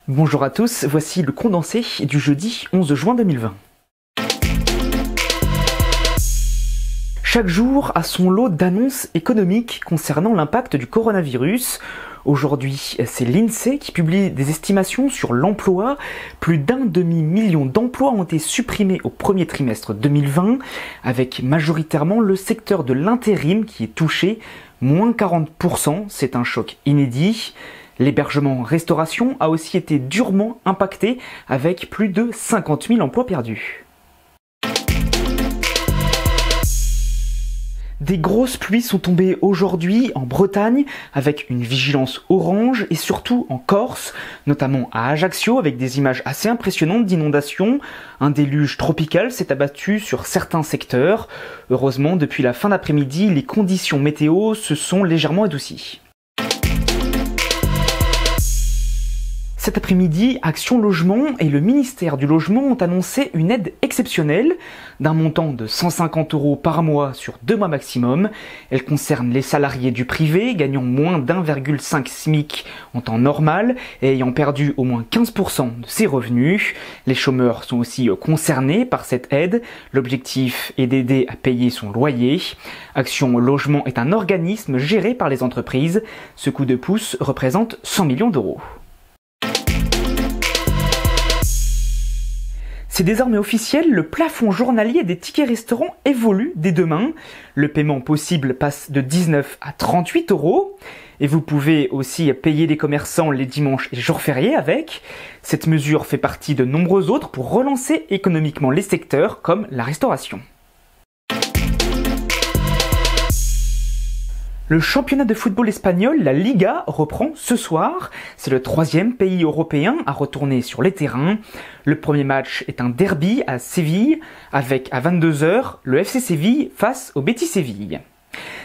Bonjour à tous, voici le condensé du jeudi 11 juin 2020. Chaque jour a son lot d'annonces économiques concernant l'impact du coronavirus. Aujourd'hui, c'est l'INSEE qui publie des estimations sur l'emploi. Plus d'un demi-million d'emplois ont été supprimés au premier trimestre 2020, avec majoritairement le secteur de l'intérim qui est touché, moins 40%, c'est un choc inédit. L'hébergement-restauration a aussi été durement impacté, avec plus de 50 000 emplois perdus. Des grosses pluies sont tombées aujourd'hui en Bretagne avec une vigilance orange et surtout en Corse, notamment à Ajaccio avec des images assez impressionnantes d'inondations. Un déluge tropical s'est abattu sur certains secteurs. Heureusement, depuis la fin d'après-midi, les conditions météo se sont légèrement adoucies. Cet après-midi, Action Logement et le ministère du Logement ont annoncé une aide exceptionnelle d'un montant de 150 € par mois sur 2 mois maximum. Elle concerne les salariés du privé gagnant moins d'1,5 SMIC en temps normal et ayant perdu au moins 15% de ses revenus. Les chômeurs sont aussi concernés par cette aide. L'objectif est d'aider à payer son loyer. Action Logement est un organisme géré par les entreprises. Ce coup de pouce représente 100 millions d'euros. C'est désormais officiel, le plafond journalier des tickets restaurants évolue dès demain. Le paiement possible passe de 19 à 38 €. Et vous pouvez aussi payer les commerçants les dimanches et jours fériés avec. Cette mesure fait partie de nombreux autres pour relancer économiquement les secteurs comme la restauration. Le championnat de football espagnol, la Liga, reprend ce soir. C'est le 3e pays européen à retourner sur les terrains. Le premier match est un derby à Séville, avec à 22 h le FC Séville face au Betis Séville.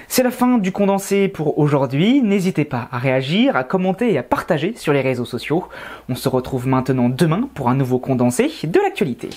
C'est la fin du condensé pour aujourd'hui. N'hésitez pas à réagir, à commenter et à partager sur les réseaux sociaux. On se retrouve maintenant demain pour un nouveau condensé de l'actualité.